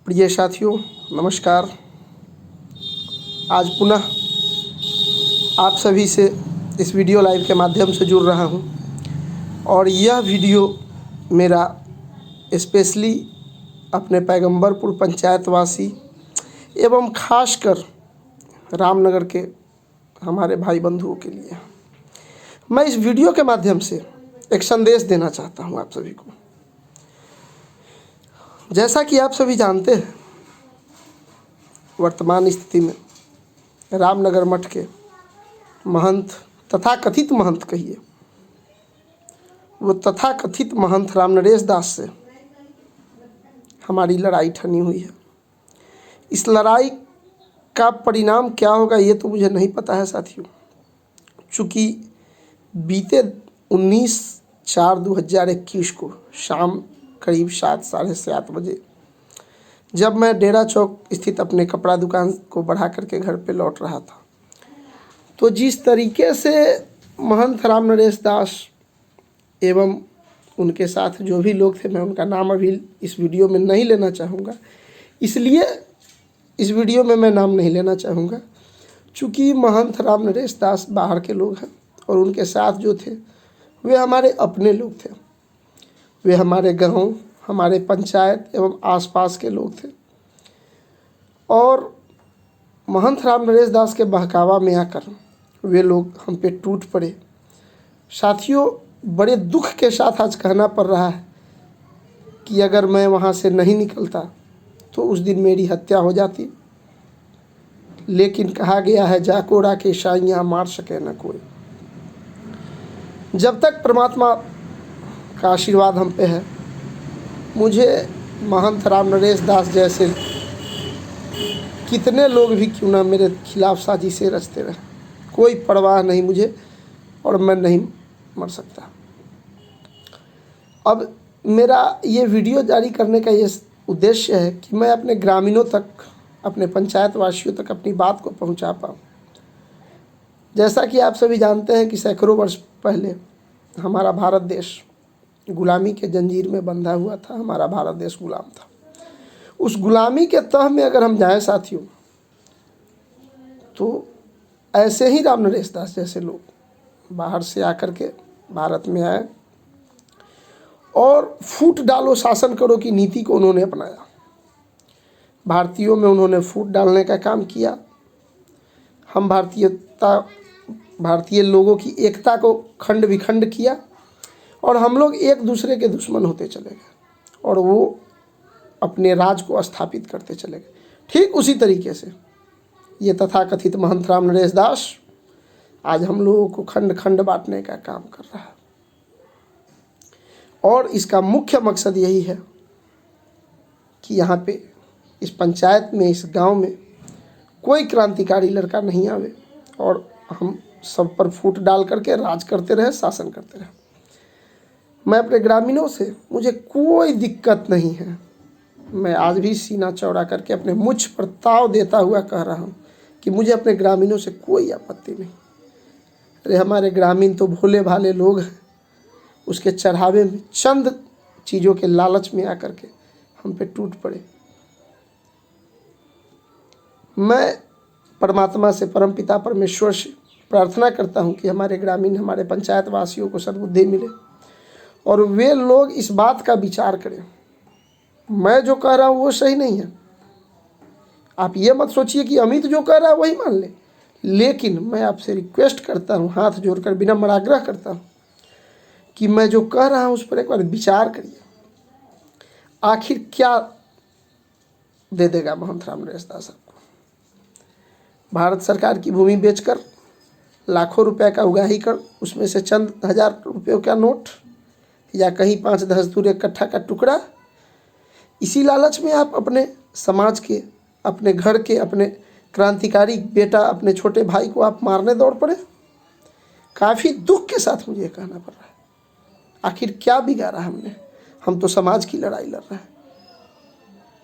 प्रिय साथियों, नमस्कार। आज पुनः आप सभी से इस वीडियो लाइव के माध्यम से जुड़ रहा हूं और यह वीडियो मेरा स्पेशली अपने पैगंबरपुर पंचायतवासी एवं खासकर रामनगर के हमारे भाई बंधुओं के लिए। मैं इस वीडियो के माध्यम से एक संदेश देना चाहता हूं आप सभी को। जैसा कि आप सभी जानते हैं, वर्तमान स्थिति में रामनगर मठ के महंत तथा कथित महंत कहिए, वो तथा कथित महंत रामनरेश दास से हमारी लड़ाई ठनी हुई है। इस लड़ाई का परिणाम क्या होगा ये तो मुझे नहीं पता है साथियों, चूँकि बीते 19/4/2021 को शाम करीब 7 साढ़े 7 बजे जब मैं डेरा चौक स्थित अपने कपड़ा दुकान को बढ़ा करके घर पे लौट रहा था, तो जिस तरीके से महंत रामनरेश दास एवं उनके साथ जो भी लोग थे, मैं उनका नाम अभी इस वीडियो में नहीं लेना चाहूँगा, इसलिए इस वीडियो में मैं नाम नहीं लेना चाहूँगा चूँकि महंत रामनरेश दास बाहर के लोग हैं और उनके साथ जो थे वे हमारे अपने लोग थे। वे हमारे गांव, हमारे पंचायत एवं आसपास के लोग थे और महंत रामनरेश दास के बहकावा में आकर वे लोग हम पे टूट पड़े। साथियों, बड़े दुख के साथ आज कहना पड़ रहा है कि अगर मैं वहाँ से नहीं निकलता तो उस दिन मेरी हत्या हो जाती, लेकिन कहा गया है जाकोड़ा के शाइयाँ मार सके न कोई। जब तक परमात्मा का आशीर्वाद हम पे है, मुझे महंत रामनरेश दास जैसे कितने लोग भी क्यों ना मेरे खिलाफ साजिशें रचते रहे, कोई परवाह नहीं मुझे और मैं नहीं मर सकता। अब मेरा ये वीडियो जारी करने का ये उद्देश्य है कि मैं अपने ग्रामीणों तक, अपने पंचायत वासियों तक अपनी बात को पहुंचा पाऊँ। जैसा कि आप सभी जानते हैं कि सैकड़ों वर्ष पहले हमारा भारत देश गुलामी के जंजीर में बंधा हुआ था। हमारा भारत देश गुलाम था। उस गुलामी के तह में अगर हम जाएं साथियों, तो ऐसे ही रामनरेश दास जैसे लोग बाहर से आकर के भारत में आए और फूट डालो शासन करो की नीति को उन्होंने अपनाया। भारतीयों में उन्होंने फूट डालने का काम किया। हम भारतीय लोगों की एकता को खंड विखंड किया और हम लोग एक दूसरे के दुश्मन होते चले गए और वो अपने राज को स्थापित करते चले गए। ठीक उसी तरीके से ये तथाकथित महंत रामनरेश दास आज हम लोगों को खंड खंड बांटने का काम कर रहा है और इसका मुख्य मकसद यही है कि यहाँ पे इस पंचायत में, इस गांव में कोई क्रांतिकारी लड़का नहीं आवे और हम सब पर फूट डाल करके राज करते रहे, शासन करते रहे। मैं अपने ग्रामीणों से, मुझे कोई दिक्कत नहीं है। मैं आज भी सीना चौड़ा करके अपने मुझ पर ताव देता हुआ कह रहा हूँ कि मुझे अपने ग्रामीणों से कोई आपत्ति नहीं। अरे हमारे ग्रामीण तो भोले भाले लोग हैं, उसके चढ़ावे में चंद चीज़ों के लालच में आकर के हम पे टूट पड़े। मैं परमात्मा से, परमपिता परमेश्वर से प्रार्थना करता हूँ कि हमारे ग्रामीण, हमारे पंचायत वासियों को सद्बुद्धि मिले और वे लोग इस बात का विचार करें। मैं जो कह रहा हूँ वो सही नहीं है। आप ये मत सोचिए कि अमित जो कह रहा है वही मान ले, लेकिन मैं आपसे रिक्वेस्ट करता हूँ, हाथ जोड़कर विनम्र आग्रह करता हूँ कि मैं जो कह रहा हूँ उस पर एक बार विचार करिए। आखिर क्या दे देगा महंत रामनरेश दास आपको? भारत सरकार की भूमि बेचकर लाखों रुपए का उगाही कर उसमें से चंद हजार रुपयों का नोट या कहीं 5-10 दूर इकट्ठा का टुकड़ा, इसी लालच में आप अपने समाज के, अपने घर के, अपने क्रांतिकारी बेटा, अपने छोटे भाई को आप मारने दौड़ पड़े। काफ़ी दुख के साथ मुझे कहना पड़ रहा है। आखिर क्या बिगाड़ा हमने? हम तो समाज की लड़ाई लड़ रहे हैं।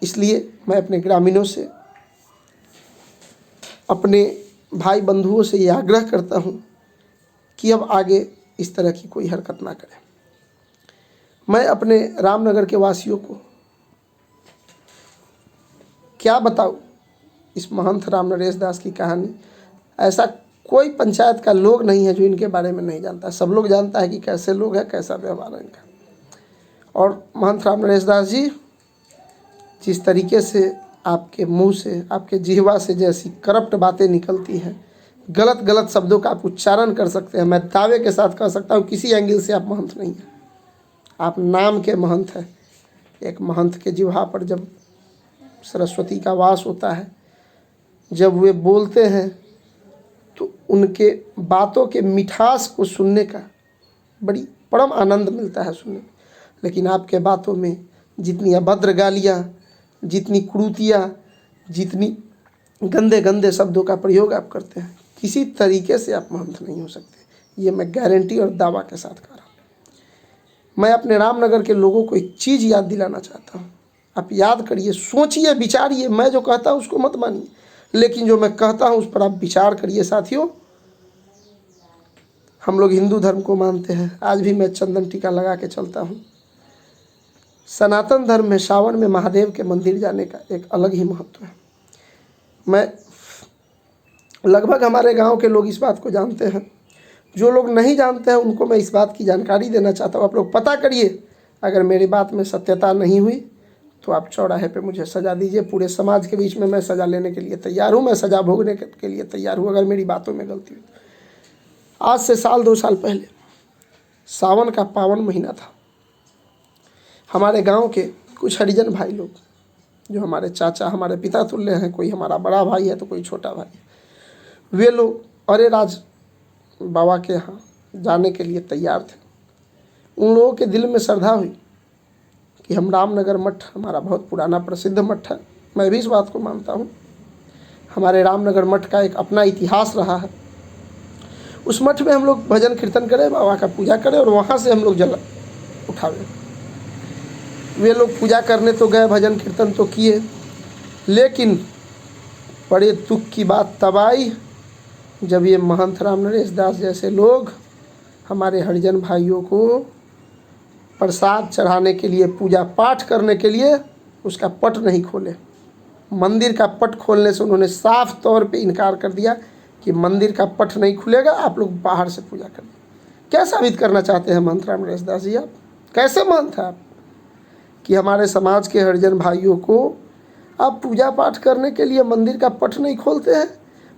इसलिए मैं अपने ग्रामीणों से, अपने भाई बंधुओं से ये आग्रह करता हूँ कि अब आगे इस तरह की कोई हरकत ना करें। मैं अपने रामनगर के वासियों को क्या बताऊँ इस महंत राम नरेश दास की कहानी। ऐसा कोई पंचायत का लोग नहीं है जो इनके बारे में नहीं जानता। सब लोग जानता है कि कैसे लोग हैं, कैसा व्यवहार है इनका। और महंत राम नरेश दास जी, जिस तरीके से आपके मुंह से, आपके जिह्वा से जैसी करप्ट बातें निकलती हैं, गलत गलत शब्दों का आप उच्चारण कर सकते हैं, मैं दावे के साथ कह सकता हूँ किसी एंगल से आप महंत नहीं हैं, आप नाम के महंत हैं। एक महंत के जिह्वा पर जब सरस्वती का वास होता है, जब वे बोलते हैं तो उनके बातों के मिठास को सुनने का बड़ी परम आनंद मिलता है सुनने में। लेकिन आपके बातों में जितनी अभद्र गालियाँ, जितनी क्रूतियाँ, जितनी गंदे गंदे शब्दों का प्रयोग आप करते हैं, किसी तरीके से आप महंत नहीं हो सकते। ये मैं गारंटी और दावा के साथ कह रहा हूँ। मैं अपने रामनगर के लोगों को एक चीज़ याद दिलाना चाहता हूँ। आप याद करिए, सोचिए, विचारिए। मैं जो कहता हूँ उसको मत मानिए, लेकिन जो मैं कहता हूँ उस पर आप विचार करिए। साथियों, हम लोग हिंदू धर्म को मानते हैं। आज भी मैं चंदन टीका लगा के चलता हूँ। सनातन धर्म में सावन में महादेव के मंदिर जाने का एक अलग ही महत्व है। मैं लगभग हमारे गांव के लोग इस बात को जानते हैं। जो लोग नहीं जानते हैं उनको मैं इस बात की जानकारी देना चाहता हूँ। आप लोग पता करिए। अगर मेरी बात में सत्यता नहीं हुई तो आप चौराहे पे मुझे सज़ा दीजिए। पूरे समाज के बीच में मैं सज़ा लेने के लिए तैयार हूँ, मैं सज़ा भोगने के लिए तैयार हूँ अगर मेरी बातों में गलती हुई। आज से साल 2 साल पहले सावन का पावन महीना था। हमारे गांव के कुछ हरिजन भाई लोग, जो हमारे चाचा, हमारे पिता तुल्य हैं, कोई हमारा बड़ा भाई है तो कोई छोटा भाई है, वे लोग अरे राज बाबा के यहाँ जाने के लिए तैयार थे। उन लोगों के दिल में श्रद्धा हुई कि हम रामनगर मठ, हमारा बहुत पुराना प्रसिद्ध मठ है, मैं भी इस बात को मानता हूँ। हमारे रामनगर मठ का एक अपना इतिहास रहा है। उस मठ में हम लोग भजन कीर्तन करें, बाबा का पूजा करें और वहाँ से हम लोग जल उठावें। वे लोग पूजा करने तो गए, भजन कीर्तन तो किए, लेकिन बड़े दुख की बात तब आई जब ये महंत राम नरेश दास जैसे लोग हमारे हरिजन भाइयों को प्रसाद चढ़ाने के लिए, पूजा पाठ करने के लिए उसका पट नहीं खोले। मंदिर का पट खोलने से उन्होंने साफ तौर पे इनकार कर दिया कि मंदिर का पट नहीं खुलेगा, आप लोग बाहर से पूजा करें। क्या साबित करना चाहते हैं महंत राम नरेश दास जी? आप कैसे महंत हैं आप कि हमारे समाज के हरिजन भाइयों को आप पूजा पाठ करने के लिए मंदिर का पट नहीं खोलते हैं,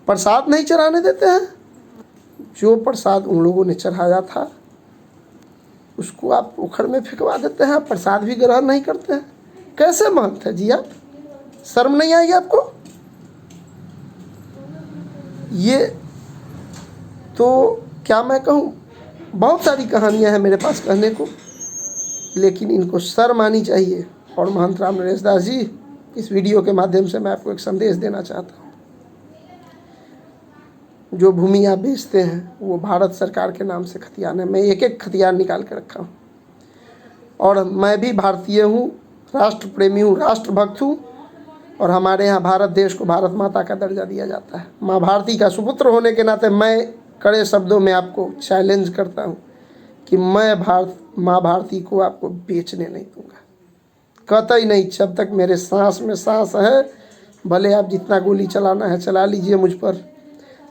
प्रसाद नहीं चढ़ाने देते हैं? जो प्रसाद उन लोगों ने चढ़ाया था उसको आप पोखर में फेंकवा देते हैं, प्रसाद भी ग्रहण नहीं करते हैं। कैसे महंत है जी आप? शर्म नहीं आई आपको? ये तो क्या मैं कहूँ, बहुत सारी कहानियाँ हैं मेरे पास कहने को, लेकिन इनको शर्म आनी चाहिए। और महंत राम नरेश दास जी, इस वीडियो के माध्यम से मैं आपको एक संदेश देना चाहता हूँ। जो भूमि आप बेचते हैं वो भारत सरकार के नाम से खतियान है। मैं एक एक खतियान निकाल के रखा हूँ और मैं भी भारतीय हूँ, राष्ट्र प्रेमी हूँ, राष्ट्रभक्त हूँ। और हमारे यहाँ भारत देश को भारत माता का दर्जा दिया जाता है। माँ भारती का सुपुत्र होने के नाते मैं कड़े शब्दों में आपको चैलेंज करता हूँ कि मैं माँ भारती को आपको बेचने नहीं दूंगा, कतई नहीं। जब तक मेरे सांस में सांस है, भले आप जितना गोली चलाना है चला लीजिए मुझ पर,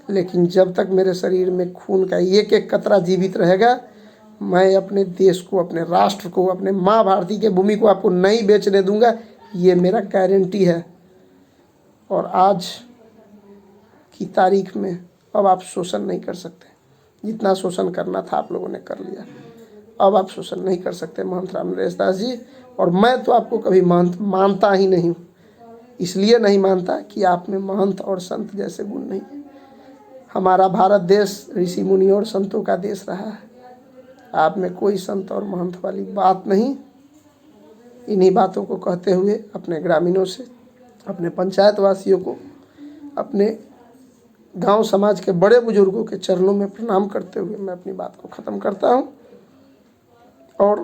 लेकिन जब तक मेरे शरीर में खून का एक एक कतरा जीवित रहेगा, मैं अपने देश को, अपने राष्ट्र को, अपने माँ भारती के भूमि को आपको नहीं बेचने दूंगा। ये मेरा गारंटी है। और आज की तारीख में अब आप शोषण नहीं कर सकते। जितना शोषण करना था आप लोगों ने कर लिया, अब आप शोषण नहीं कर सकते महंत राम नरेश दास जी। और मैं तो आपको कभी महंत मानता ही नहीं हूँ। इसलिए नहीं मानता कि आप में महंत और संत जैसे गुण नहीं है। हमारा भारत देश ऋषि मुनि और संतों का देश रहा है। आप में कोई संत और महंत वाली बात नहीं। इन्हीं बातों को कहते हुए अपने ग्रामीणों से, अपने पंचायत वासियों को, अपने गांव समाज के बड़े बुजुर्गों के चरणों में प्रणाम करते हुए मैं अपनी बात को ख़त्म करता हूं। और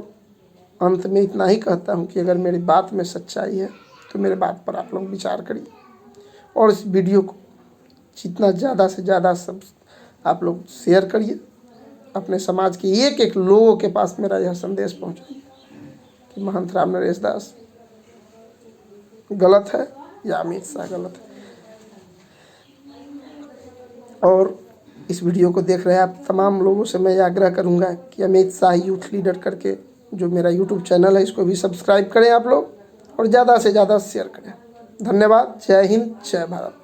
अंत में इतना ही कहता हूं कि अगर मेरी बात में सच्चाई है तो मेरे बात पर आप लोग विचार करिए और इस वीडियो को जितना ज़्यादा से ज़्यादा सब आप लोग शेयर करिए। अपने समाज के एक एक लोगों के पास मेरा यह संदेश पहुंचाइए कि महंत राम नरेश दास गलत है, या अमित शाह गलत है। और इस वीडियो को देख रहे हैं आप तमाम लोगों से मैं आग्रह करूंगा कि अमित शाह यूथ लीडर करके जो मेरा यूट्यूब चैनल है इसको भी सब्सक्राइब करें आप लोग और ज़्यादा से ज़्यादा शेयर करें। धन्यवाद। जय हिंद, जय भारत।